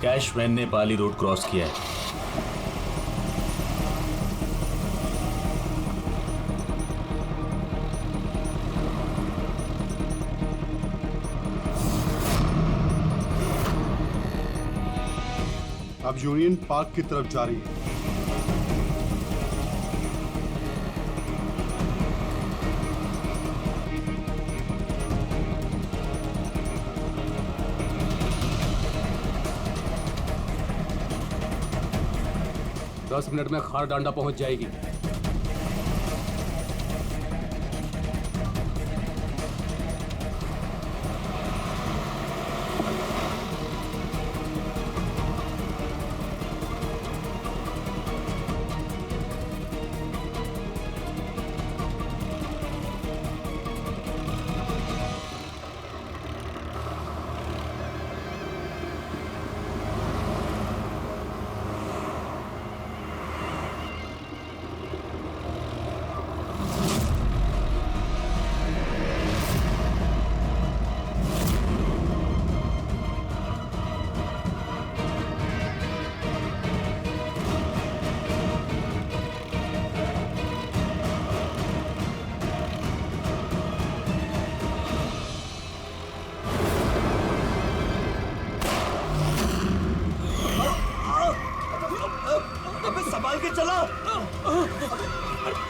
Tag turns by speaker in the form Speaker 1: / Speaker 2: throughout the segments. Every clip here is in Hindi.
Speaker 1: कैश वैन ने पाली रोड क्रॉस किया है।
Speaker 2: अब यूनियन पार्क की तरफ जा रही है।
Speaker 3: दस मिनट में खार डांडा पहुंच जाएगी।
Speaker 4: संभाल के चला।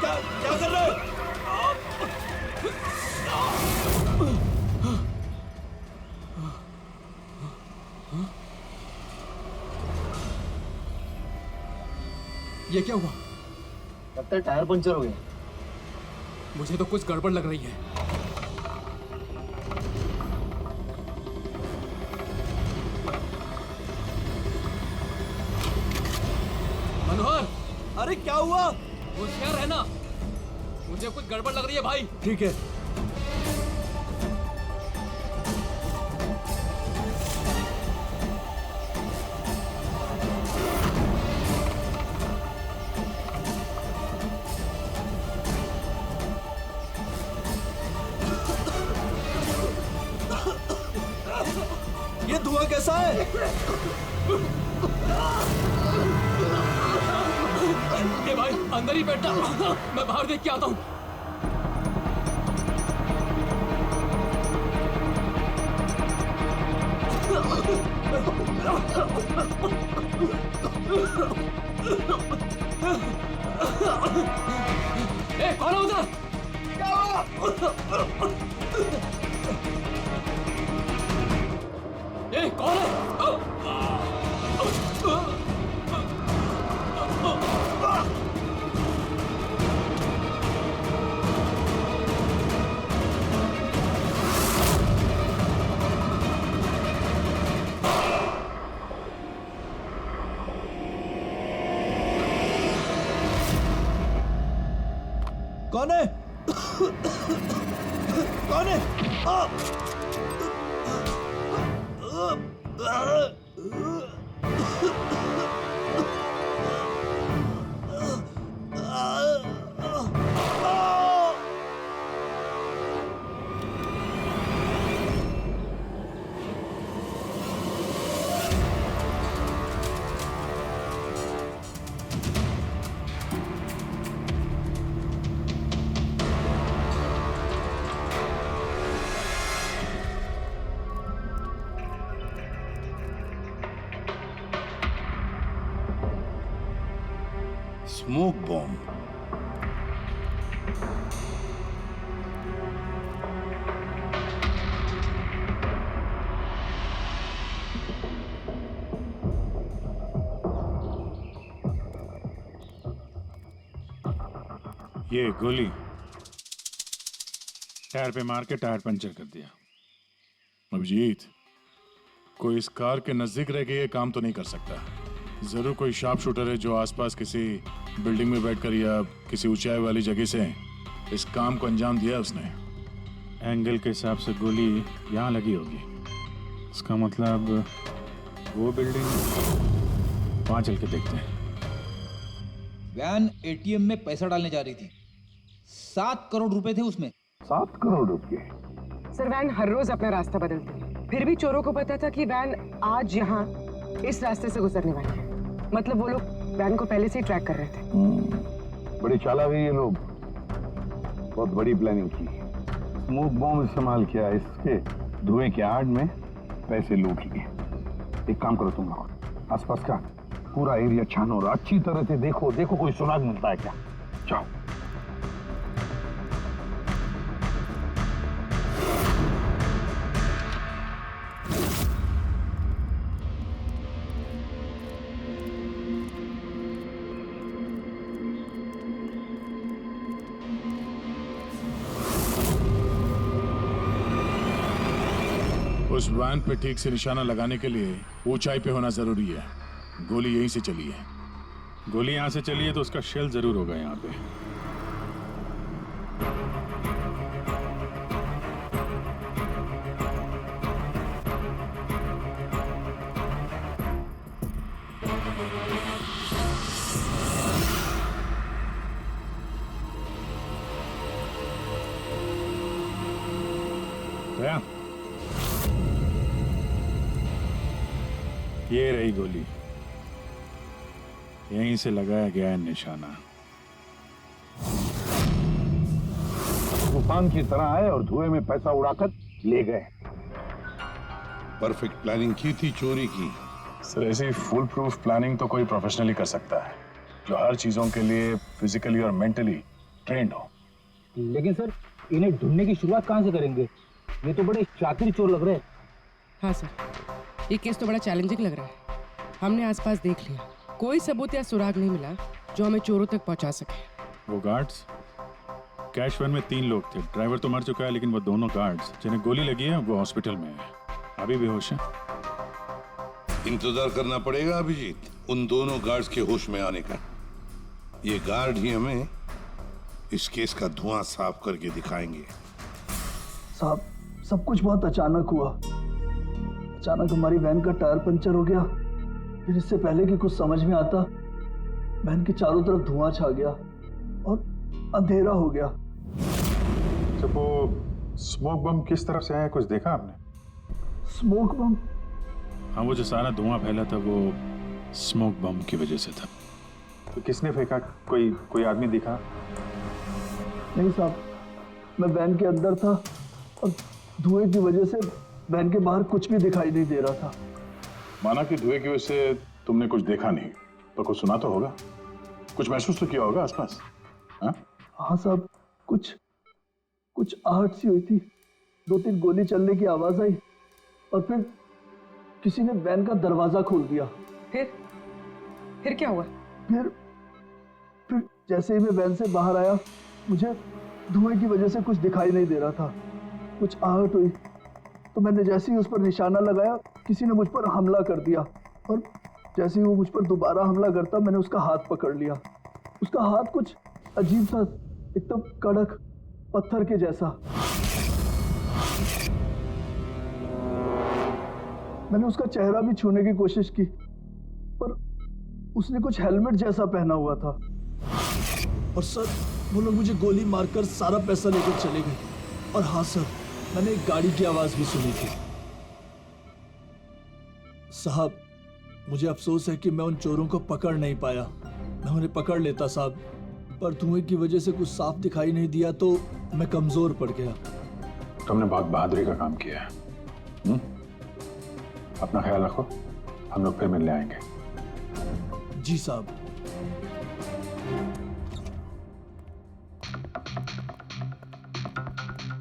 Speaker 4: क्या क्या कर रहे हो?
Speaker 3: ये क्या हुआ?
Speaker 4: लगता है टायर पंचर हो गया।
Speaker 3: मुझे तो कुछ गड़बड़ लग रही है। मनोहर,
Speaker 4: अरे क्या हुआ?
Speaker 3: होशियार रहना, मुझे कुछ गड़बड़ लग रही है भाई।
Speaker 4: ठीक है। ये धुआं कैसा है?
Speaker 3: ये भाई अंदर ही बैठा, मैं बाहर देख के आता हूँ। ए, कौन है उधर? ए, कौन है?
Speaker 4: कौन है? कौन है?
Speaker 2: Smoke bomb.
Speaker 5: ये गोली टायर पे मार के टायर पंचर कर दिया। अभिजीत, कोई इस कार के नजदीक रह के ये काम तो नहीं कर सकता। जरूर कोई शार्प शूटर है जो आसपास किसी बिल्डिंग में बैठकर या किसी ऊंचाई वाली जगह से इस काम को अंजाम दिया उसने। एंगल के हिसाब से गोली यहाँ लगी होगी। इसका मतलब वो बिल्डिंग, वहां चल के देखते हैं।
Speaker 6: वैन एटीएम में पैसा डालने जा रही थी। 7 करोड़ रुपए थे उसमें।
Speaker 2: 7 करोड़ रुपए?
Speaker 7: सर, वैन हर रोज अपना रास्ता बदलती है, फिर भी चोरों को पता था कि वैन आज यहाँ इस रास्ते से गुजरने वाले हैं। मतलब वो लोग वैन को पहले से ही ट्रैक कर रहे थे।
Speaker 2: बड़ी चालाक है ये लोग, बहुत बड़ी प्लानिंग की। स्मोक बॉम्ब इस्तेमाल किया, इसके धुएं के आड़ में पैसे लूट लिए। एक काम करो तुम लोग, आसपास का पूरा एरिया छानो और अच्छी तरह से देखो कोई सुराग मिलता है क्या। जाओ।
Speaker 5: उस वैन पे ठीक से निशाना लगाने के लिए ऊंचाई पे होना जरूरी है। गोली यहीं से चली है।
Speaker 8: गोली यहाँ से चली है तो उसका शेल जरूर होगा यहाँ पे। गया? ये रही गोली, यहीं से लगाया गया है निशाना।
Speaker 2: तूफान की तरह आए और धुएं में पैसा उड़ाकर ले गए। परफेक्ट प्लानिंग की थी चोरी की।
Speaker 5: सर ऐसी फुल प्रूफ प्लानिंग तो कोई प्रोफेशनली कर सकता है, जो हर चीजों के लिए फिजिकली और मेंटली ट्रेंड हो।
Speaker 6: लेकिन सर इन्हें ढूंढने की शुरुआत कहाँ से करेंगे? ये तो बड़े शातिर चोर लग रहे हैं।
Speaker 7: हाँ सर, ये केस तो बड़ा चैलेंजिंग लग रहा है। हमने आसपास देख लिया, कोई सबूत या सुराग नहीं मिला जो हमें चोरों तक पहुंचा सके।
Speaker 8: वो गार्ड्स, कैश वैन में 3 लोग थे। ड्राइवर तो मर चुका है, लेकिन वो दोनों गार्ड्स जिन्हें गोली लगी है वो हॉस्पिटल में है, अभी बेहोश है।
Speaker 2: इंतजार करना पड़ेगा अभिजीत, उन दोनों गार्ड्स के होश में आने का। ये गार्ड ही हमें इस केस का धुआं साफ करके दिखाएंगे।
Speaker 4: साहब, सब कुछ बहुत अचानक हुआ। अचानक हमारी वैन का टायर पंचर हो गया, फिर इससे पहले कि कुछ समझ में आता वैन के चारों तरफ धुआं छा गया और अंधेरा हो गया।
Speaker 8: जब वो स्मोक बम किस तरफ से आया, कुछ देखा आपने?
Speaker 4: स्मोक बम?
Speaker 8: हाँ, वो जो सारा धुआं फैला था वो स्मोक बम की वजह से था।
Speaker 9: तो किसने फेंका? कोई आदमी दिखा?
Speaker 4: नहीं साहब, मैं वैन के अंदर था और धुएं की वजह से वैन के बाहर कुछ भी दिखाई नहीं दे रहा था।
Speaker 5: माना कि धुएं की वजह से तुमने कुछ देखा नहीं, तो कुछ सुना तो होगा, कुछ महसूस तो किया होगा आसपास?
Speaker 4: हाँ साहब, कुछ आहट सी हुई थी, 2-3 गोली चलने की आवाज आई और फिर किसी ने वैन का दरवाजा खोल दिया।
Speaker 7: फिर क्या हुआ?
Speaker 4: फिर जैसे ही मैं वैन से बाहर आया, मुझे धुएं की वजह से कुछ दिखाई नहीं दे रहा था। कुछ आहट हुई तो मैंने जैसे ही उस पर निशाना लगाया, किसी ने मुझ पर हमला कर दिया और जैसे ही वो मुझ पर दोबारा हमला करता, मैंने उसका हाथ पकड़ लिया। उसका हाथ कुछ अजीब सा, एकदम कड़क पत्थर के जैसा। मैंने उसका चेहरा भी छूने की कोशिश की, पर उसने कुछ हेलमेट जैसा पहना हुआ था। और सर, वो लोग मुझे गोली मारकर सारा पैसा लेकर चले गए। और हाँ सर, मैंने एक गाड़ी की आवाज भी सुनी थी। साहब, मुझे अफसोस है कि मैं उन चोरों को पकड़ नहीं पाया। मैं उन्हें पकड़ लेता साहब, पर धुएं की वजह से कुछ साफ दिखाई नहीं दिया तो मैं कमजोर पड़ गया।
Speaker 9: तुमने बहुत बहादुरी का काम किया है। अपना ख्याल रखो, हम लोग फिर मिलने आएंगे।
Speaker 4: जी साहब।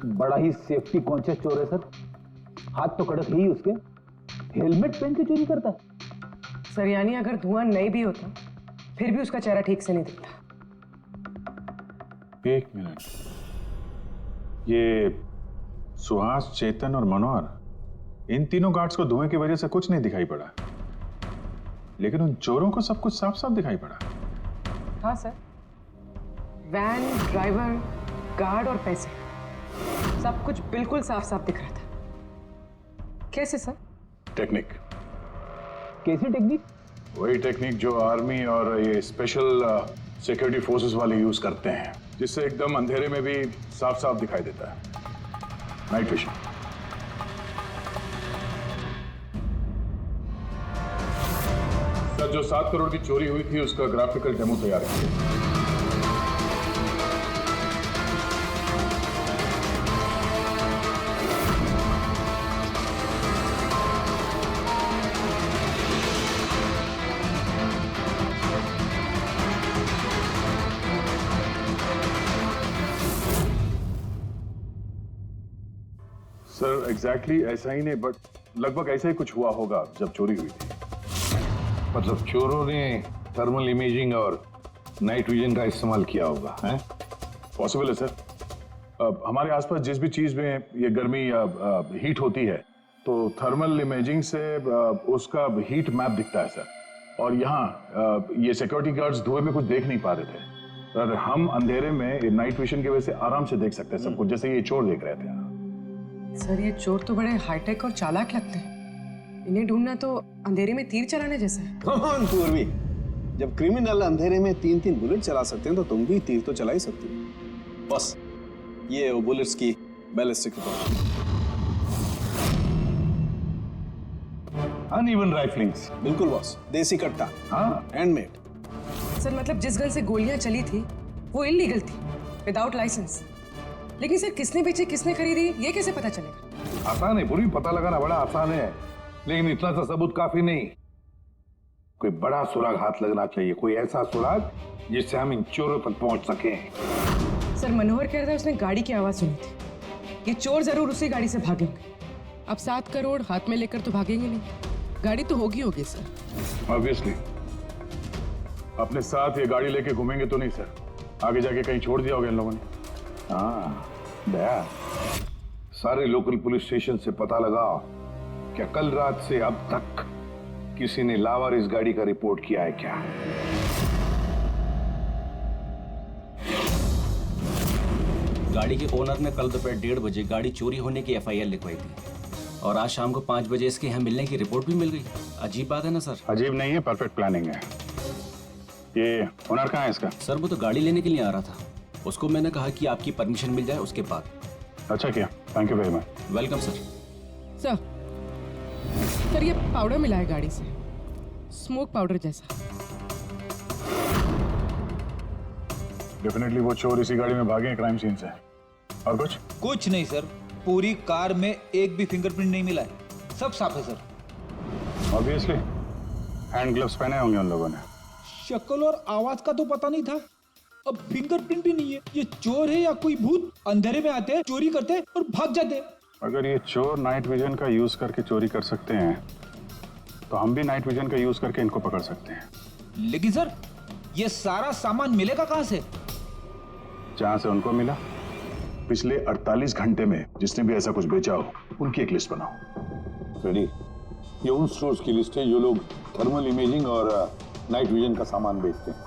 Speaker 6: बड़ा ही सेफ्टी कॉन्शियस चोर है सर। हाथ तो कड़क ही उसके, हेलमेट पहन के चोरी करता।
Speaker 7: सर, यानी अगर धुआं नहीं भी होता फिर भी उसका चेहरा ठीक से नहीं दिखता।
Speaker 9: 1 मिनट, ये सुहास, चेतन और मनोहर, इन तीनों गार्ड्स को धुएं की वजह से कुछ नहीं दिखाई पड़ा, लेकिन उन चोरों को सब कुछ साफ साफ दिखाई पड़ा।
Speaker 7: हाँ सर, वैन, ड्राइवर, गार्ड और पैसे, सब कुछ बिल्कुल साफ साफ दिख रहा था। कैसे सर?
Speaker 5: टेक्निक।
Speaker 6: कैसी टेक्निक?
Speaker 5: वही टेक्निक जो आर्मी और ये स्पेशल सिक्योरिटी फोर्सेस वाले यूज करते हैं, जिससे एकदम अंधेरे में भी साफ साफ दिखाई देता है। Night vision.
Speaker 9: जो 7 करोड़ की चोरी हुई थी उसका ग्राफिकल डेमो तैयार किया। सर एग्जैक्टली ऐसा ही नहीं, बट लगभग ऐसा ही कुछ हुआ होगा जब चोरी हुई थी।
Speaker 2: मतलब चोरों ने थर्मल इमेजिंग और नाइट विजन का इस्तेमाल किया होगा, हैं?
Speaker 9: पॉसिबल है सर। हमारे आसपास जिस भी चीज में ये गर्मी या हीट होती है तो थर्मल इमेजिंग से उसका हीट मैप दिखता है सर। और यहाँ ये सिक्योरिटी गार्ड्स धुएं में कुछ देख नहीं पा रहे थे, और हम अंधेरे में नाइट विजन की वजह से आराम से देख सकते हैं सब कुछ, जैसे ये चोर देख रहे थे।
Speaker 7: सर ये चोर तो बड़े हाईटेक और चालाक लगते हैं। इन्हें ढूंढना तो अंधेरे में तीर चलाने जैसा है।
Speaker 10: कौन पूर्वी, जब क्रिमिनल अंधेरे में 3-3 बुलेट चला सकते हैं तो तुम भी तीर तो चला ही सकते हो। बस ये वो बुलेट्स की बैलिस्टिक रिपोर्ट।
Speaker 2: अनइवन राइफलिंग्स।
Speaker 10: बिल्कुल बॉस, देसी कट्टा।
Speaker 2: हाँ,
Speaker 7: हैंडमेड। सर मतलब जिस गन से गोलियां चली थी वो इलीगल थी, विदाउट लाइसेंस। लेकिन सर किसने बेची, किसने खरीदी, ये कैसे पता चलेगा?
Speaker 2: आसान है पूरी, पता लगाना बड़ा आसान है, लेकिन इतना सा सबूत काफी नहीं। कोई बड़ा सुराग हाथ लगना चाहिए, कोई ऐसा सुराग जिससे हम इन चोरों तक पहुंच सके।
Speaker 7: सर मनोहर कह रहा था उसने गाड़ी की आवाज सुनी थी। ये चोर जरूर उसी गाड़ी से भागे होंगे। अब 7 करोड़ हाथ में लेकर तो भागेंगे नहीं, गाड़ी तो होगी सर।
Speaker 9: ऑब्वियसली अपने साथ ये गाड़ी लेके घूमेंगे तो नहीं सर, आगे जाके कहीं छोड़ दिया होगा इन लोगों ने।
Speaker 2: हाँ दया, सारे लोकल पुलिस स्टेशन से पता लगाओ क्या कल रात से अब तक किसी ने लावारिस गाड़ी का रिपोर्ट किया है क्या?
Speaker 1: गाड़ी के ओनर ने कल दोपहर 1:30 बजे गाड़ी चोरी होने की FIR लिखवाई थी, और आज शाम को 5 बजे इसके यहाँ मिलने की रिपोर्ट भी मिल गई। अजीब बात है ना सर?
Speaker 9: अजीब नहीं है, परफेक्ट प्लानिंग है। ये ओनर कहाँ है इसका?
Speaker 1: सर वो तो गाड़ी लेने के लिए आ रहा था, उसको मैंने कहा कि आपकी परमिशन मिल जाए उसके बाद।
Speaker 9: अच्छा किया, thank you very much.
Speaker 1: Welcome sir.
Speaker 7: Sir ये पाउडर मिला है गाड़ी से, स्मोक पाउडर जैसा।
Speaker 9: डेफिनेटली वो चोर इसी गाड़ी में भागे हैं क्राइम सीन से। और कुछ
Speaker 11: नहीं सर, पूरी कार में एक भी फिंगरप्रिंट नहीं मिला है, सब साफ है सर।
Speaker 9: ऑब्वियसली हैंड ग्लव्स पहने होंगे उन लोगों ने।
Speaker 11: शक्ल और आवाज का तो पता नहीं था, अब फिंगरप्रिंट भी नहीं है। ये चोर है या कोई भूत? अंधेरे में आते हैं, चोरी करते हैं और भाग जाते हैं।
Speaker 9: अगर ये चोर नाइट विजन का यूज करके चोरी कर सकते हैं तो हम भी नाइट विजन का यूज करके इनको पकड़ सकते हैं।
Speaker 11: लेकिन सर ये सारा सामान मिलेगा कहाँ से?
Speaker 9: जहां से उनको मिला। पिछले 48 घंटे में जिसने भी ऐसा कुछ बेचा हो उनकी एक लिस्ट बनाओ।
Speaker 2: रेडी? ये उन स्टोर्स की लिस्ट है जो लोग थर्मल इमेजिंग और नाइट विजन का सामान बेचते हैं।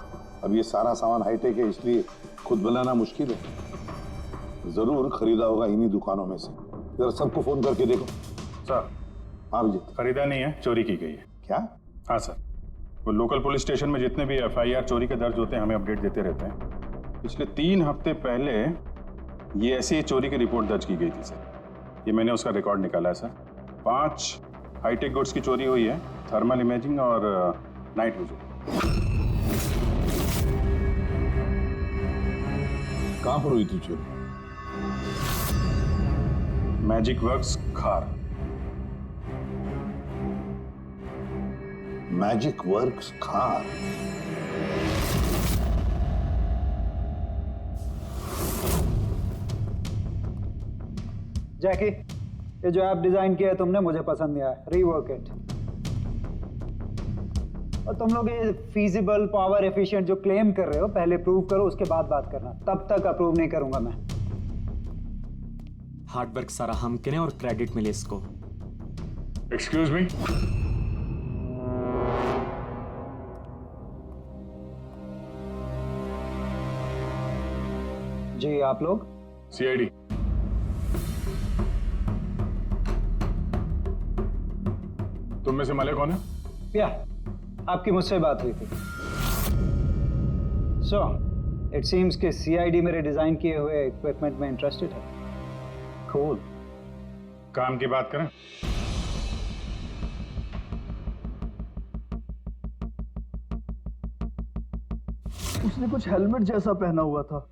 Speaker 2: अब ये सारा सामान हाईटेक है, इसलिए खुद बनाना मुश्किल है। जरूर खरीदा होगा इन्हीं दुकानों में से। जरा सबको फोन करके देखो।
Speaker 9: सर।
Speaker 2: हाँ विजय।
Speaker 9: खरीदा नहीं है, चोरी की गई है।
Speaker 2: क्या?
Speaker 9: हाँ सर, वो लोकल पुलिस स्टेशन में जितने भी FIR चोरी के दर्ज होते हैं हमें अपडेट देते रहते हैं। पिछले 3 हफ्ते पहले ये ऐसी चोरी की रिपोर्ट दर्ज की गई थी सर। ये मैंने उसका रिकॉर्ड निकाला है सर। 5 हाईटेक गुड्स की चोरी हुई है, थर्मल इमेजिंग और नाइट विजन।
Speaker 2: कहां पर हुई थी चोरी?
Speaker 9: मैजिक वर्क्स खार।
Speaker 2: मैजिक वर्क्स खार।
Speaker 6: जैकी, ये जो ऐप डिजाइन किया है तुमने मुझे पसंद नहीं आया, रीवर्क इट। और तुम लोग ये फीजिबल, पावर एफिशिएंट जो क्लेम कर रहे हो पहले प्रूव करो, उसके बाद बात करना। तब तक अप्रूव नहीं करूंगा मैं।
Speaker 12: हार्ड वर्क सारा हम करें और क्रेडिट मिले इसको।
Speaker 9: Excuse me.
Speaker 6: जी आप लोग?
Speaker 9: CID। तुम में से मले कौन है?
Speaker 6: या आपकी मुझसे बात हुई थी। सो इट सीम्स कि CID मेरे डिजाइन किए हुए इक्विपमेंट में इंटरेस्टेड है।
Speaker 9: कूल। काम की बात करें।
Speaker 4: उसने कुछ हेलमेट जैसा पहना हुआ था।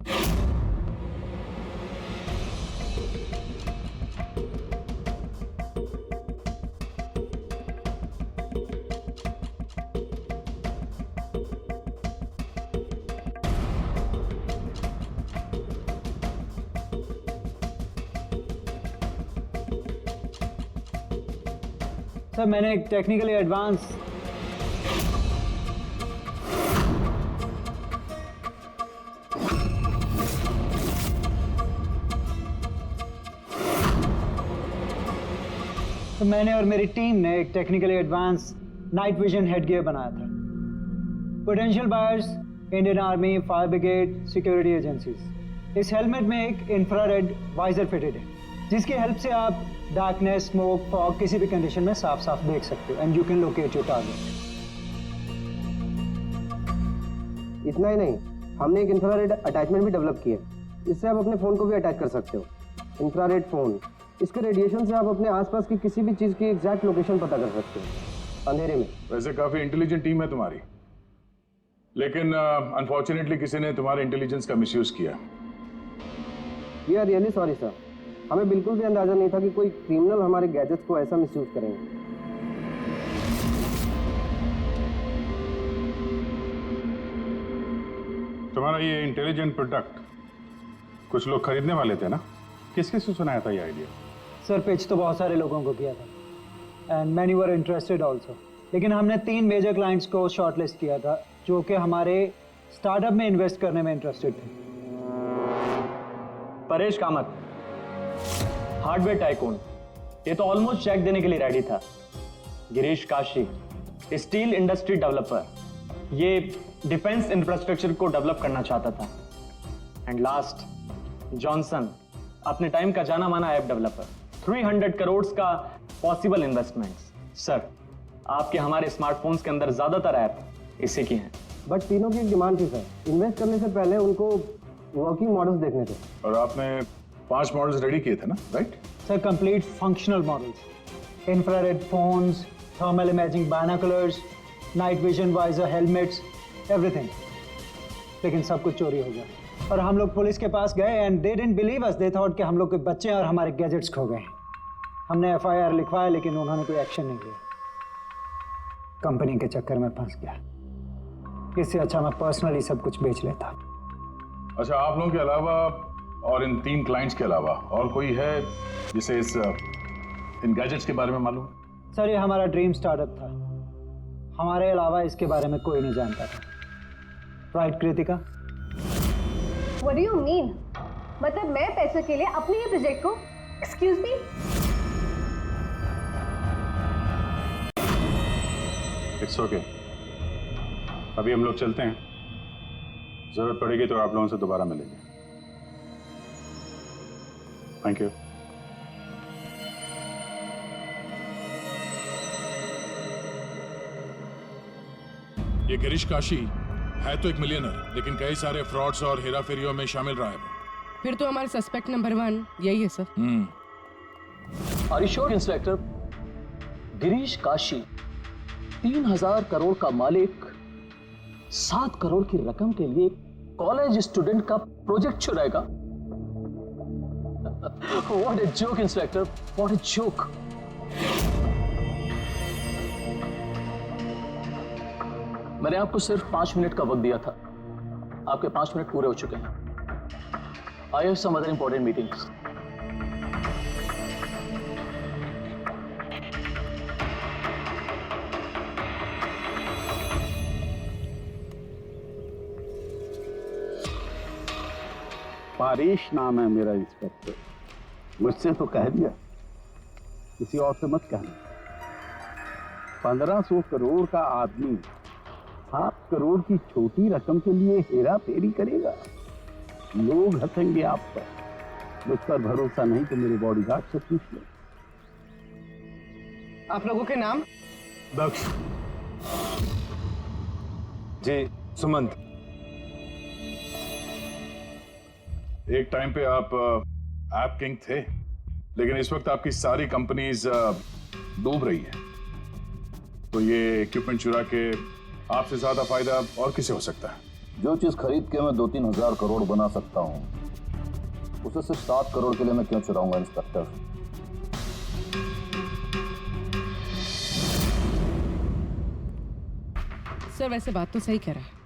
Speaker 6: सर मैंने एक टेक्निकली एडवांस मैंने और मेरी टीम ने एक technically advance night vision headgear बनाया था। Potential buyers Indian army, fire brigade, security agencies. इस हेलमेट में एक इंफ्रारेड वाइजर फिटेड है जिसकी हेल्प से आप डार्कनेस, स्मोक, फॉग किसी भी कंडीशन में साफ साफ देख सकते हो and you can locate your target.
Speaker 13: इतना ही नहीं, हमने एक इंफ्रारेड अटैचमेंट भी डेवलप किया है। इससे आप अपने फ़ोन को भी अटैच कर सकते हो। इंफ्रारेड फ़ोन, इसके रेडिएशन से आप अपने आसपास की किसी भी चीज़ की एग्जैक्ट लोकेशन पता कर सकते हो अंधेरे में।
Speaker 9: वैसे काफी इंटेलिजेंट टीम है तुम्हारी, लेकिन अनफॉर्चुनेटली किसी ने तुम्हारे इंटेलिजेंस का मिसयूज किया।
Speaker 13: We are really sorry sir, हमें बिल्कुल भी अंदाजा नहीं था कि कोई क्रिमिनल हमारे गैजेट्स को ऐसा मिसयूज करेंगे।
Speaker 8: तुम्हारा ये इंटेलिजेंट प्रोडक्ट कुछ लोग खरीदने वाले थे ना? किस किस से सुनाया था ये आइडिया?
Speaker 6: सर पिच तो बहुत सारे लोगों को किया था and many were interested also, लेकिन हमने 3 मेजर क्लाइंट्स को शॉर्टलिस्ट किया था जो कि हमारे स्टार्टअप में इन्वेस्ट करने में इंटरेस्टेड थे।
Speaker 12: परेश कामत, हार्डवेयर टाइकून, ये तो ऑलमोस्ट चेक देने के लिए रेडी था। Girish Kashi, steel industry developer, ये डिफेंस इंफ्रास्ट्रक्चर को डेवलप करना चाहता था। एंड लास्ट जॉनसन, अपने टाइम का जाना माना ऐप डेवलपर, 300 करोड़ का पॉसिबल इन्वेस्टमेंट्स। सर आपके हमारे स्मार्टफोन्स के अंदर ज्यादातर ऐप इसी की हैं।
Speaker 13: बट तीनों की एक डिमांड थी सर, इन्वेस्ट करने से पहले उनको वर्किंग मॉडल्स देखने थे।
Speaker 9: और आपने 5 मॉडल्स रेडी किए थे ना, right?
Speaker 6: Sir complete functional models, infrared phones, thermal imaging binoculars, night vision visor helmets, everything. लेकिन सब कुछ चोरी हो गया और हम लोग पुलिस के पास गए and they didn't believe us, they thought कि हम लोग के बच्चे और हमारे गैजेट्स खो गए। हमने FIR लिखवाया लेकिन उन्होंने कोई एक्शन नहीं लिया। कंपनी के चक्कर में फंस गया। इससे अच्छा मैं पर्सनली सब कुछ बेच लेता।
Speaker 9: अच्छा, आप लोगों के अलावा और इन 3 क्लाइंट्स के अलावा और कोई है जिसे इन गैजेट्स के बारे में मालूम?
Speaker 6: सर ये हमारा ड्रीम स्टार्टअप था, हमारे अलावा इसके बारे में कोई नहीं जानता था। Right Kritika?
Speaker 14: What do you mean? मतलब मैं पैसे के लिए अपने ही प्रोजेक्ट को, एक्सक्यूज मी?
Speaker 8: इट्स ओके, अभी हम लोग चलते हैं, जरूरत पड़ेगी तो आप लोगों से दोबारा मिलेंगे। Thank you.
Speaker 5: ये गिरीश काशी है तो एक मिलियनर, लेकिन कई सारे फ्रॉड्स और हेराफेरियों में शामिल रहा है वो।
Speaker 7: फिर तो हमारे सस्पेक्ट नंबर 1 यही है sir.
Speaker 3: Are you sure inspector? Girish Kashi 3000 crore का मालिक 7 करोड़ की रकम के लिए कॉलेज स्टूडेंट का प्रोजेक्ट चुराएगा? What a joke inspector, what a joke. मैंने आपको सिर्फ 5 मिनट का वक्त दिया था, आपके 5 मिनट पूरे हो चुके हैं। I have some other important meetings.
Speaker 2: Paresh नाम है मेरा इंस्पेक्टर। मुझसे तो कह दिया, किसी और से मत कहना। 1500 करोड़ का आदमी 7 करोड़ की छोटी रकम के लिए हेरा फेरी करेगा? लोग हंसेंगे आप पर। मुझ पर भरोसा नहीं तो मेरे बॉडीगार्ड से पूछ लो।
Speaker 7: आप लोगों के नाम?
Speaker 12: दक्ष जी, सुमंत।
Speaker 9: एक टाइम पे आप ऐप किंग थे, लेकिन इस वक्त आपकी सारी कंपनीज डूब रही है, तो ये इक्विपमेंट चुरा के आपसे ज्यादा फायदा और किसे हो सकता है?
Speaker 2: जो चीज खरीद के मैं 2-3 हजार करोड़ बना सकता हूं, उसे सिर्फ 7 करोड़ के लिए मैं क्यों चुराऊंगा इंस्पेक्टर?
Speaker 7: सर वैसे बात तो सही कह रहा है।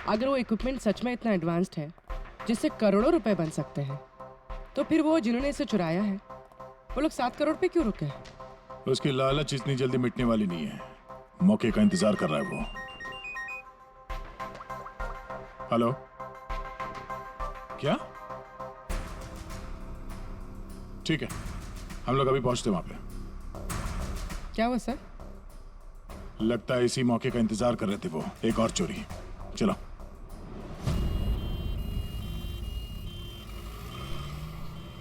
Speaker 7: अगर वो इक्विपमेंट सच में इतना एडवांस्ड है जिससे करोड़ों रुपए बन सकते हैं, तो फिर वो जिन्होंने इसे चुराया है वो लोग 7 करोड़ पे क्यों रुके हैं?
Speaker 5: उसकी लालच इतनी जल्दी मिटने वाली नहीं है। मौके का इंतजार कर रहा है वो। हेलो, क्या? ठीक है, हम लोग अभी पहुंचते वहां पे।
Speaker 7: क्या हुआ सर?
Speaker 5: लगता है इसी मौके का इंतजार कर रहे थे वो। एक और चोरी। चलो।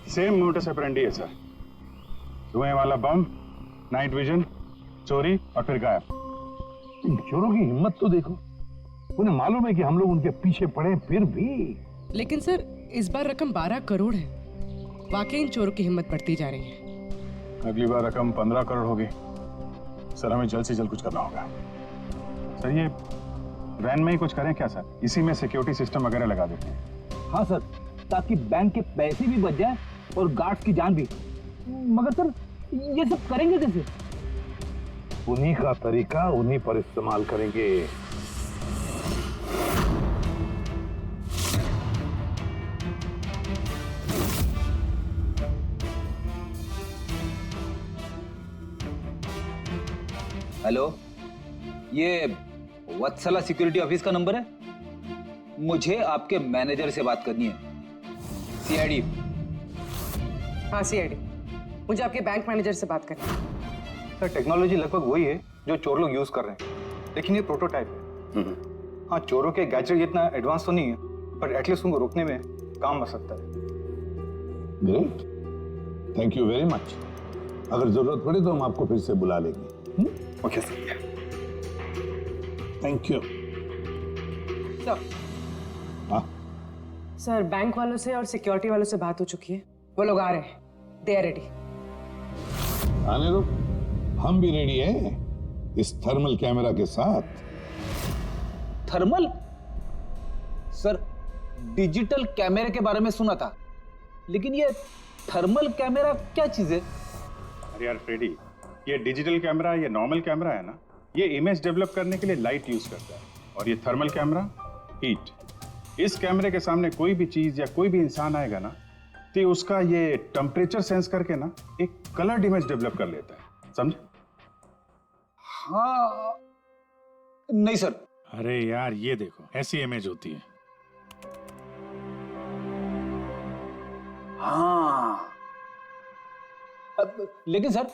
Speaker 8: सेम मोटस ऑपरेंडी है सर। धुएं वाला बम, नाइट विजन, चोरी और फिर गायब।
Speaker 2: इन चोरों की हिम्मत तो देखो, उन्हें मालूम है कि हम लोग उनके पीछे पड़े, फिर भी।
Speaker 7: लेकिन सर इस बार रकम 12 करोड़ है। वाकई इन चोरों की हिम्मत बढ़ती जा रही है।
Speaker 8: अगली बार रकम 15 करोड़ होगी। सर हमें जल्द से जल्द कुछ करना होगा। सर ये वैन में ही कुछ करें क्या सर? इसी में सिक्योरिटी सिस्टम वगैरह लगा देते हैं।
Speaker 4: हाँ सर, ताकि बैंक के पैसे भी बच जाए और गार्ड्स की जान भी। मगर सर ये सब करेंगे कैसे?
Speaker 2: उन्हीं का तरीका उन्हीं पर इस्तेमाल करेंगे।
Speaker 15: हेलो, ये वत्सला सिक्योरिटी ऑफिस का नंबर है? मुझे आपके मैनेजर से बात करनी है। सीआईडी।
Speaker 7: हाँ सीआईडी, मुझे आपके बैंक मैनेजर से बात करनी है।
Speaker 8: सर टेक्नोलॉजी लगभग वही है जो चोर लोग यूज कर रहे हैं, लेकिन ये प्रोटोटाइप है। हाँ, चोरों के गैजेट इतना एडवांस तो नहीं है, पर एटलीस्ट उनको रोकने में काम आ सकता है।
Speaker 2: Great, thank you very much. अगर जरूरत पड़े तो हम आपको फिर से बुला लेंगे।
Speaker 8: Okay sir,
Speaker 2: thank you.
Speaker 7: Sir bank वालों से और सिक्योरिटी वालों से बात हो चुकी है। वो लोग आ रहे हैं। They are ready.
Speaker 2: आने दो, हम भी रेडी हैं इस थर्मल कैमरा के साथ।
Speaker 15: थर्मल? सर डिजिटल कैमरे के बारे में सुना था, लेकिन ये थर्मल कैमरा क्या चीज है?
Speaker 8: अरे यार फ्रेडी, ये डिजिटल कैमरा, ये नॉर्मल कैमरा है ना, ये इमेज डेवलप करने के लिए लाइट यूज करता है, और ये थर्मल कैमरा हीट। इस कैमरे के सामने कोई भी चीज या कोई भी इंसान आएगा ना, तो उसका ये टेम्परेचर सेंस करके ना एक कलर्ड इमेज डेवलप कर लेता है, समझे?
Speaker 15: हाँ नहीं सर।
Speaker 8: अरे यार ये देखो, ऐसी इमेज होती है।
Speaker 15: हाँ लेकिन सर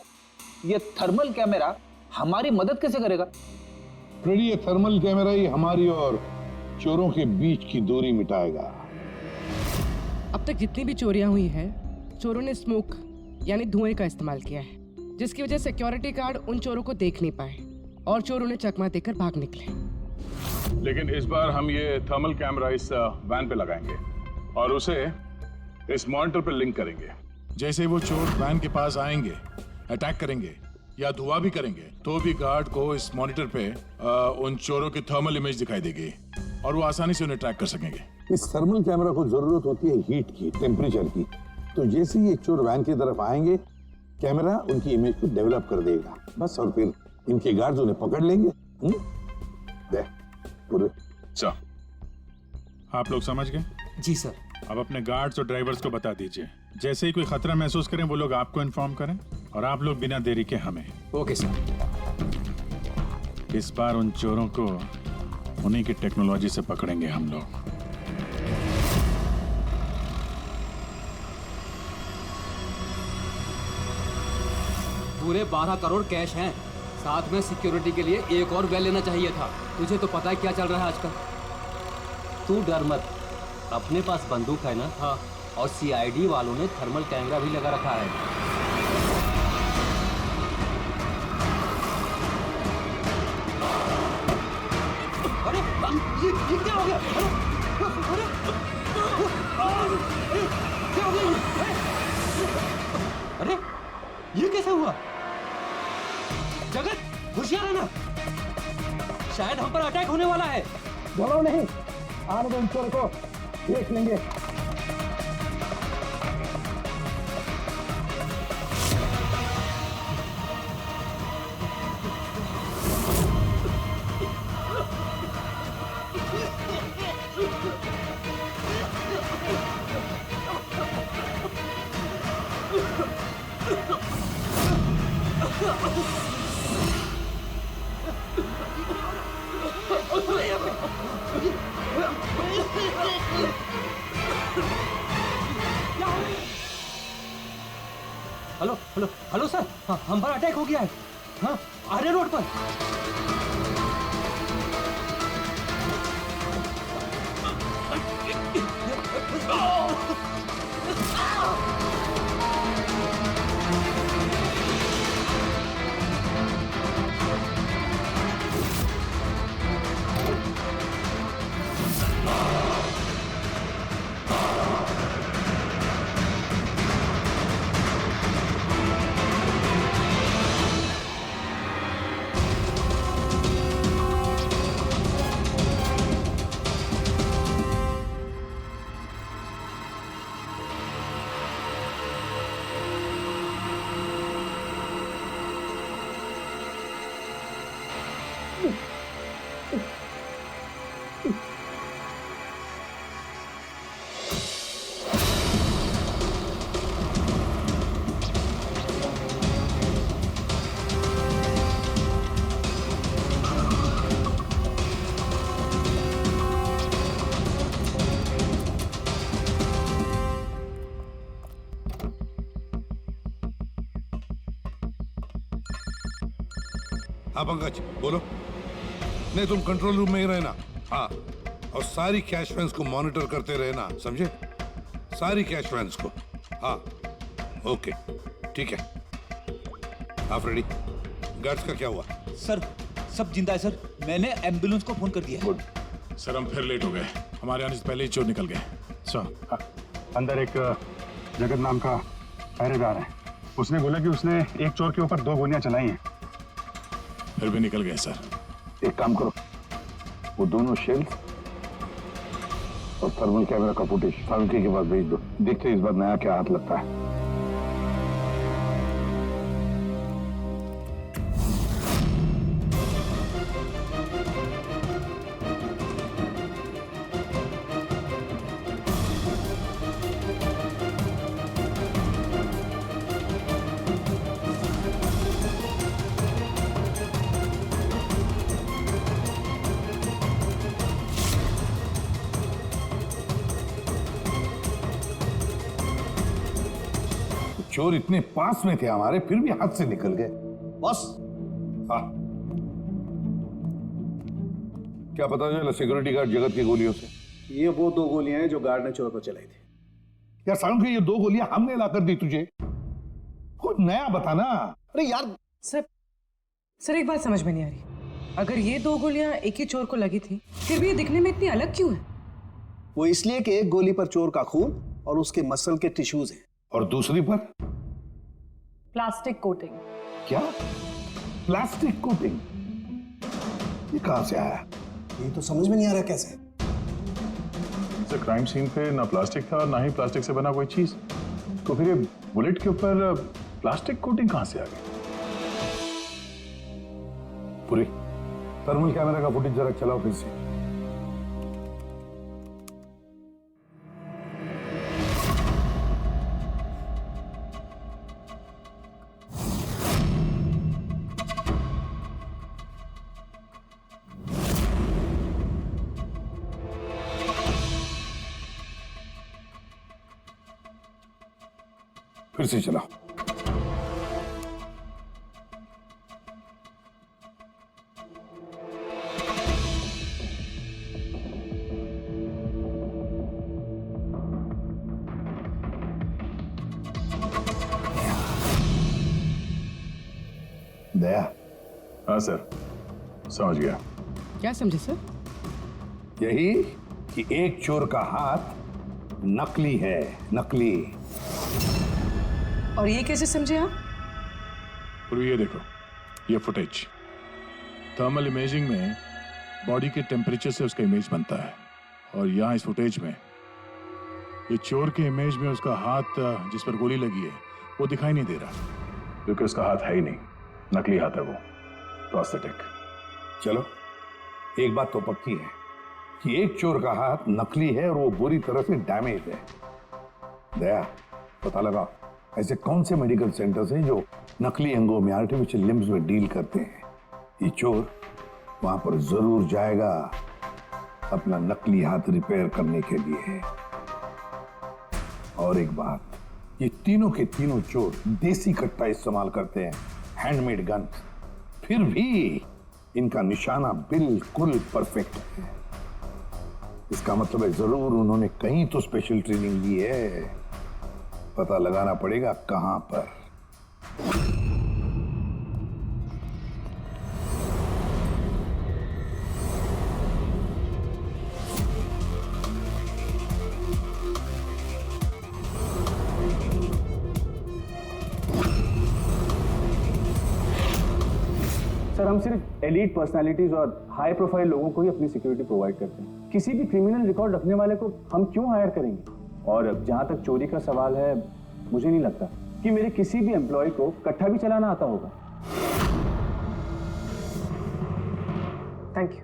Speaker 15: ये थर्मल कैमरा हमारी मदद कैसे करेगा?
Speaker 2: फ्रेडी, ये थर्मल कैमरा ही हमारी और चोरों के बीच की दूरी मिटाएगा।
Speaker 7: अब तक जितनी भी चोरियां हुई है, चोरों ने स्मोक यानी धुएं का इस्तेमाल किया है, जिसकी वजह से सिक्योरिटी गार्ड उन चोरों को देख नहीं पाए और चोर उन्हें चकमा देकर भाग निकले।
Speaker 9: लेकिन इस बार हम ये थर्मल कैमरा इस वैन पे लगाएंगे और उसे इस मॉनिटर पे लिंक करेंगे।
Speaker 5: जैसे वो चोर वैन के पास आएंगे, अटैक करेंगे या धुआं भी करेंगे, तो भी गार्ड को इस मॉनिटर पे उन चोरों की थर्मल इमेज दिखाई देगी और वो आसानी से उन्हें ट्रैक कर सकेंगे।
Speaker 2: इस थर्मल कैमरा को जरूरत होती है हीट की, टेम्परेचर की। तो जैसे ही एक चोर वैन की तरफ आएंगे, कैमरा उनकी इमेज को डेवलप कर देगा बस, और फिर इनके गार्ड्स उन्हें पकड़ लेंगे। देख पूरे।
Speaker 8: अच्छा, आप लोग समझ गए?
Speaker 15: जी सर।
Speaker 8: अब अपने गार्ड्स और ड्राइवर्स को बता दीजिए, जैसे ही कोई खतरा महसूस करें वो लोग आपको इन्फॉर्म करें, और आप लोग बिना देरी के हमें।
Speaker 15: Okay sir.
Speaker 8: इस बार उन चोरों को उन्हीं की टेक्नोलॉजी से पकड़ेंगे हम लोग।
Speaker 16: पूरे 12 करोड़ कैश हैं, साथ में सिक्योरिटी के लिए एक और वैन लेना चाहिए था। तुझे तो पता है क्या चल रहा है आजकल।
Speaker 1: तू डर मत, अपने पास बंदूक है ना।
Speaker 16: हाँ।
Speaker 1: और सीआईडी वालों ने थर्मल कैमरा भी लगा रखा है।
Speaker 16: अरे ये क्या हो गया? क्या हो गया? अरे ये कैसे हुआ? जगत होशियार रहना, शायद हम पर अटैक होने वाला है।
Speaker 4: बोलो नहीं,
Speaker 6: आने दो इन चोर को, देख लेंगे।
Speaker 16: हेलो हेलो हेलो सर, हाँ, हम पर अटैक हो गया है। हाँ, आर्य रोड पर।
Speaker 2: हाँ पंकज बोलो। नहीं तुम कंट्रोल रूम में ही रहना। हाँ, और सारी कैश वैन्स को मॉनिटर करते रहना, समझे? सारी कैश वैन्स को। हाँ ओके ठीक है। हाँ फ्रेडी, गार्ड्स का क्या हुआ?
Speaker 17: सर सब जिंदा है सर, मैंने एम्बुलेंस को फोन कर दिया।
Speaker 2: गुड।
Speaker 5: सर हम फिर लेट हो गए, हमारे आने से पहले ही चोर निकल गए। सर
Speaker 8: अंदर एक जगत नाम का पहरेदार है, उसने बोला कि उसने एक चोर के ऊपर 2 गोलियां चलाई हैं।
Speaker 5: फिर भी निकल गए सर।
Speaker 2: एक काम करो, वो दोनों शेल्स और थर्मल कैमरा का फुटेज फारूकी के पास भेज दो। देखते हैं इस बार नया क्या हाथ लगता है। चोर इतने पास में थे हमारे, फिर भी हाथ से निकल गए।
Speaker 10: बॉस
Speaker 2: हाँ, क्या पता चला सिक्योरिटी गार्ड जगत की गोलियों से?
Speaker 10: ये वो 2 गोलियां हैं जो गार्ड ने चोर को चलाई थी।
Speaker 2: यार सालू ये 2 गोलियां हमने लाकर दी तुझे, कुछ नया बताना।
Speaker 10: अरे यार
Speaker 7: सर एक बात समझ में नहीं आ रही, अगर ये 2 गोलियां एक ही चोर को लगी थी, फिर भी ये दिखने में इतनी अलग क्यों है?
Speaker 10: वो इसलिए कि एक गोली पर चोर का खून और उसके मसल के टिश्यूज हैं,
Speaker 2: और दूसरी पर
Speaker 14: प्लास्टिक कोटिंग।
Speaker 2: क्या? Plastic coating? ये कहां से आया?
Speaker 10: ये तो समझ में नहीं आ रहा कैसे।
Speaker 5: क्राइम सीन पे ना प्लास्टिक था और ना ही प्लास्टिक से बना कोई चीज, तो फिर ये बुलेट के ऊपर प्लास्टिक कोटिंग कहां से आ गई?
Speaker 2: पूरी थर्मल कैमरा का फुटेज जरा चलाओ फिर से। फिर से चलाओ। दया।
Speaker 5: हाँ सर, समझ गया।
Speaker 7: क्या समझे सर?
Speaker 2: यही कि एक चोर का हाथ नकली है, नकली।
Speaker 7: और ये कैसे समझे आप?
Speaker 5: पूर्वी ये देखो, ये फुटेज थर्मल इमेजिंग में बॉडी के टेम्परेचर से उसका इमेज बनता है, और यहाँ इस फुटेज में ये चोर के इमेज में उसका हाथ जिस पर गोली लगी है वो दिखाई नहीं दे रहा,
Speaker 9: क्योंकि उसका हाथ है ही नहीं, नकली हाथ है वो, प्रोस्थेटिक।
Speaker 2: चलो एक बात तो पक्की है कि एक चोर का हाथ नकली है और वो बुरी तरह से डैमेज है। दया, पता लगा ऐसे कौन से मेडिकल सेंटर्स हैं जो नकली अंगों में, आर्टिफिशियल लिम्स में डील करते हैं। ये चोर वहां पर जरूर जाएगा अपना नकली हाथ रिपेयर करने के लिए। और एक बात, ये तीनों के तीनों चोर देसी कट्टा इस्तेमाल करते हैं, हैंडमेड गन। फिर भी इनका निशाना बिल्कुल परफेक्ट है। इसका मतलब है जरूर उन्होंने कहीं तो स्पेशल ट्रेनिंग ली है। पता लगाना पड़ेगा कहां पर।
Speaker 12: सर, हम सिर्फ एलीट पर्सनालिटीज और हाई प्रोफाइल लोगों को ही अपनी सिक्योरिटी प्रोवाइड करते हैं। किसी भी क्रिमिनल रिकॉर्ड रखने वाले को हम क्यों हायर करेंगे? और जहां तक चोरी का सवाल है, मुझे नहीं लगता कि मेरे किसी भी एम्प्लॉय को कट्टा भी चलाना आता होगा।
Speaker 14: Thank you.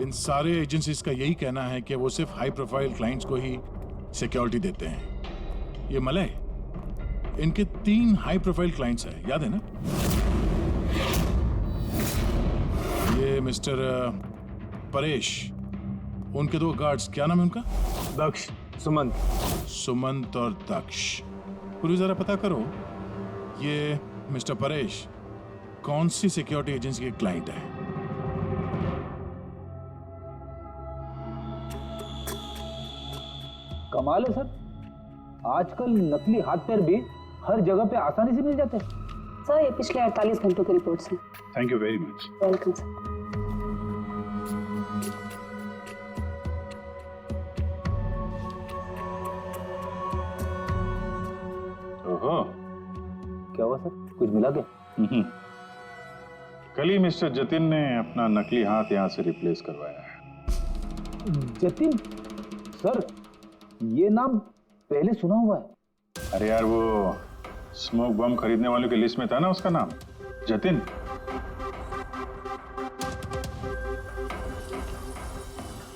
Speaker 5: इन सारे एजेंसीज का यही कहना है कि वो सिर्फ हाई प्रोफाइल क्लाइंट्स को ही सिक्योरिटी देते हैं। ये मलय, इनके 3 हाई प्रोफाइल क्लाइंट्स हैं, याद है ना? ये मिस्टर परेश, उनके 2 गार्ड्स, क्या नाम है उनका?
Speaker 12: दक्ष, सुमंत।
Speaker 5: सुमंत और दक्ष। पूरी जरा पता करो ये मिस्टर परेश कौन सी सिक्योरिटी एजेंसी के क्लाइंट है।
Speaker 15: कमाल है सर, आजकल नकली हाथ पैर भी हर जगह पे आसानी से मिल जाते हैं।
Speaker 14: सर, ये पिछले 48 घंटों की रिपोर्ट्स हैं।
Speaker 8: Thank you very much.
Speaker 14: Welcome sir.
Speaker 8: ओहो,
Speaker 15: क्या हुआ सर, कुछ मिला क्या?
Speaker 8: कल ही मिस्टर जतिन ने अपना नकली हाथ यहाँ से रिप्लेस करवाया है।
Speaker 15: जतिन? सर, ये नाम पहले सुना हुआ है।
Speaker 8: अरे यार, वो स्मोक बम खरीदने वालों की लिस्ट में था ना उसका नाम, जतिन।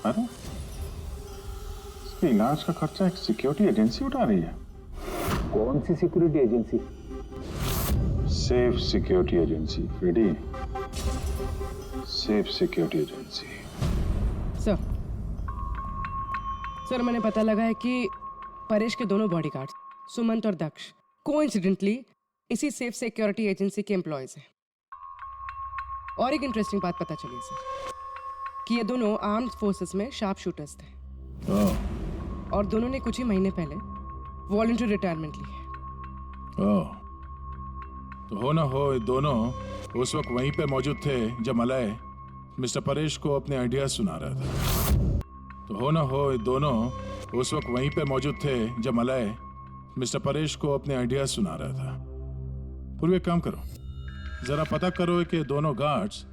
Speaker 8: अरे, इसके इलाज का खर्चा एक सिक्योरिटी एजेंसी उठा रही है।
Speaker 15: कौन सी security agency?
Speaker 8: Safe security agency, Freddy. Safe security agency.
Speaker 7: Sir, मैंने पता लगा है कि परेश के दोनों बॉडीगार्ड्स, सुमंत और दक्ष, कोइंसिडेंटली इसी सेफ सिक्योरिटी एजेंसी के एम्प्लॉयज हैं। और एक इंटरेस्टिंग बात पता चली सर कि ये दोनों आर्म्ड फोर्सेस में शार्प शूटर्स थे। और दोनों ने कुछ ही महीने पहले वॉलंटरी रिटायरमेंट ली है।
Speaker 5: तो हो ना हो, ये दोनों उस वक्त वहीं पे मौजूद थे जब मलय मिस्टर परेश को अपने आइडिया सुना रहा था। तो हो ना हो, ये दोनों उस वक्त वहीं पे मौजूद थे जब मलय मिस्टर परेश को अपने आइडिया सुना रहा था। पूर्व एक काम करो, जरा पता करो कि दोनों गार्ड्स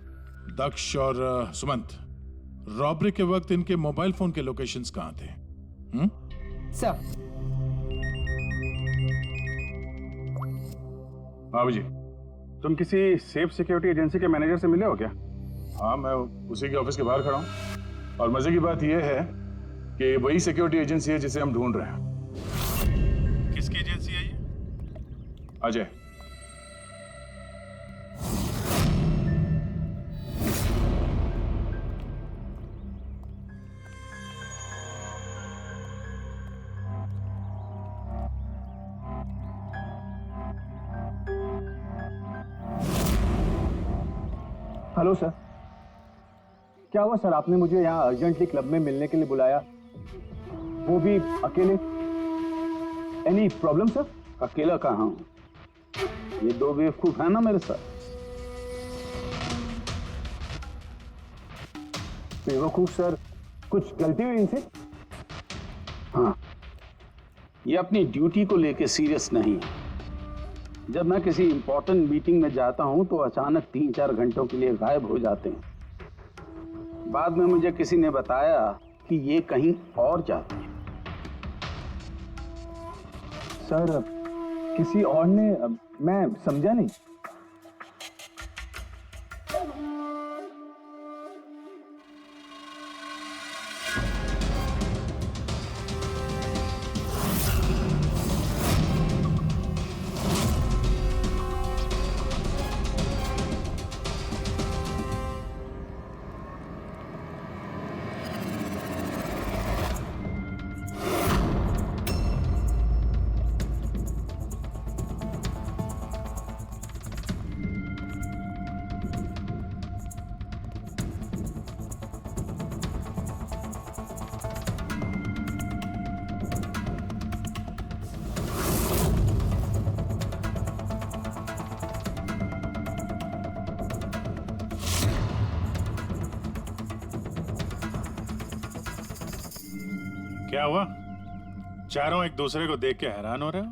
Speaker 5: दक्ष और सुमंत रॉबरी के वक्त इनके मोबाइल फोन के लोकेशंस कहाँ थे?
Speaker 7: सर।
Speaker 8: बाबू जी, तुम किसी सेफ सिक्योरिटी एजेंसी के मैनेजर से मिले हो क्या?
Speaker 9: हाँ, मैं उसी के ऑफिस के बाहर खड़ा हूँ। और मजे की बात यह है कि वही सिक्योरिटी एजेंसी है जिसे हम ढूंढ रहे हैं।
Speaker 8: किसकी एजेंसी है ये?
Speaker 9: अजय।
Speaker 12: हेलो सर, क्या हुआ सर? आपने मुझे यहाँ अर्जेंटली क्लब में मिलने के लिए बुलाया, वो भी अकेले। Any problem sir?
Speaker 2: अकेला कहाँ हूँ, ये 2 बेवकूफ है ना मेरे साथ।
Speaker 12: बेवकूफ सर, कुछ गलती हुई इनसे?
Speaker 2: हाँ, ये अपनी ड्यूटी को लेके सीरियस नहीं है।
Speaker 18: जब मैं किसी इंपॉर्टेंट मीटिंग में जाता हूं तो अचानक 3-4 घंटों के लिए गायब हो जाते हैं। बाद में मुझे किसी ने बताया कि ये कहीं और जाते हैं।
Speaker 9: सर किसी और ने, मैं समझा नहीं।
Speaker 5: क्या हुआ? चारों एक दूसरे को देख के हैरान हो रहे हो?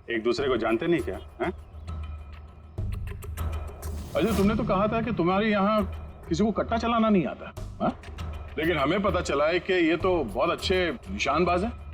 Speaker 8: एक दूसरे को जानते नहीं क्या? हैं?
Speaker 9: अजय, तुमने तो कहा था कि तुम्हारे यहाँ किसी को कट्टा चलाना नहीं आता, हा? लेकिन हमें पता चला है कि ये तो बहुत अच्छे निशानबाज हैं।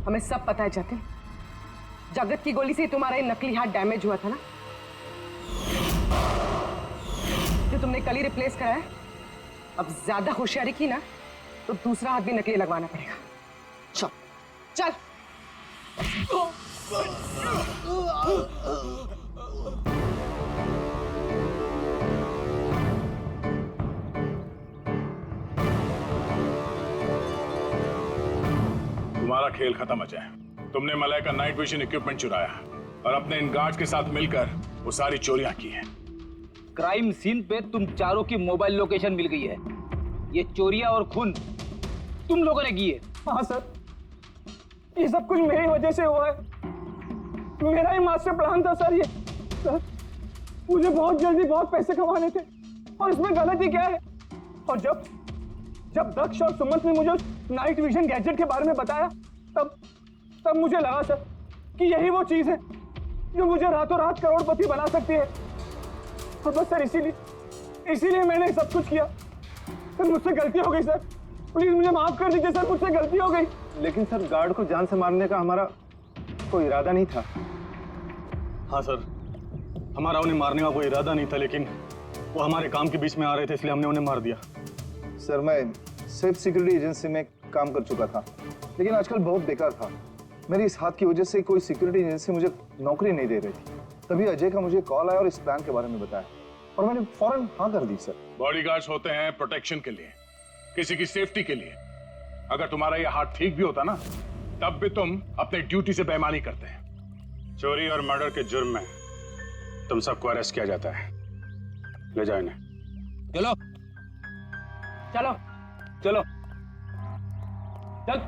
Speaker 7: हमें सब पता है जतिन, जगत की गोली से तुम्हारा ये नकली हाथ डैमेज हुआ था ना, जो तुमने कल ही रिप्लेस कराया है। अब ज्यादा होशियारी की ना तो दूसरा हाथ भी नकली लगवाना पड़ेगा। चल चल।
Speaker 9: तुम्हारा खेल खत्म अजय। तुमने मलय का नाइट विजन इक्विपमेंट चुराया और अपने इन गार्ड्स के साथ मिलकर वो सारी चोरियां की हैं।
Speaker 15: क्राइम सीन पे तुम चारों की मोबाइल लोकेशन मिल गई है। ये चोरियां और खून तुम लोगों ने की है।
Speaker 6: हाँ सर, ये सब कुछ मेरी वजह से हुआ है। मेरा ही मास्टर प्लान था सर ये। सर, मुझे बहुत जल्दी बहुत पैसे कमाने थे और इसमें गलती क्या है? और जब दक्ष और सुमंत ने मुझे नाइट विजन गैजेट के बारे में बताया तब मुझे लगा सर कि यही वो चीज है जो मुझे रातों रात करोड़पति बना सकती है। और बस सर इसीलिए मैंने सब कुछ किया। सर मुझसे गलती हो गई सर, प्लीज मुझे माफ कर दीजिए सर, मुझसे गलती हो गई।
Speaker 10: लेकिन सर गार्ड को जान से मारने का हमारा कोई इरादा नहीं था।
Speaker 19: हाँ सर, हमारा उन्हें मारने का कोई इरादा नहीं था, लेकिन वो हमारे काम के बीच में आ रहे थे इसलिए हमने उन्हें मार दिया।
Speaker 10: सर मैं सेफ सिक्योरिटी एजेंसी में काम कर चुका था, लेकिन आजकल बहुत बेकार था। मेरी इस हाथ की वजह से कोई सिक्योरिटी एजेंसी मुझे नौकरी नहीं दे रही थी। तभी अजय का मुझे कॉल आया और इस प्लान के बारे में बताया और मैंने फौरन हाँ कर दी। सर
Speaker 9: बॉडीगार्ड्स होते हैं प्रोटेक्शन के लिए, किसी की सेफ्टी के लिए। अगर तुम्हारा ये हाथ ठीक भी होता ना तब भी तुम अपने ड्यूटी से बेईमानी करते हैं।
Speaker 8: चोरी और मर्डर के जुर्म में तुम सबको अरेस्ट किया जाता है। ले जाओ इन्हें।
Speaker 16: चलो
Speaker 7: चलो
Speaker 12: चलो चल।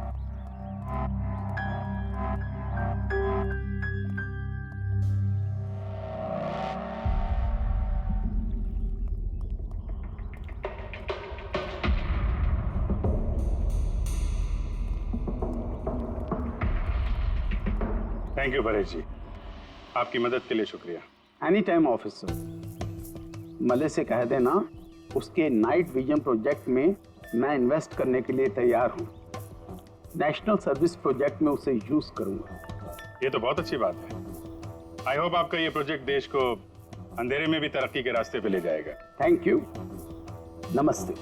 Speaker 8: थैंक यू परेश जी, आपकी मदद के लिए शुक्रिया।
Speaker 18: Any time officer. मले से कह देना उसके नाइट विजन प्रोजेक्ट में मैं इन्वेस्ट करने के लिए तैयार हूँ। नेशनल सर्विस प्रोजेक्ट में उसे यूज करूंगा।
Speaker 8: ये तो बहुत अच्छी बात है। आई होप आपका ये प्रोजेक्ट देश को अंधेरे में भी तरक्की के रास्ते पे ले जाएगा।
Speaker 18: थैंक यू, नमस्ते।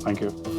Speaker 8: Thank you.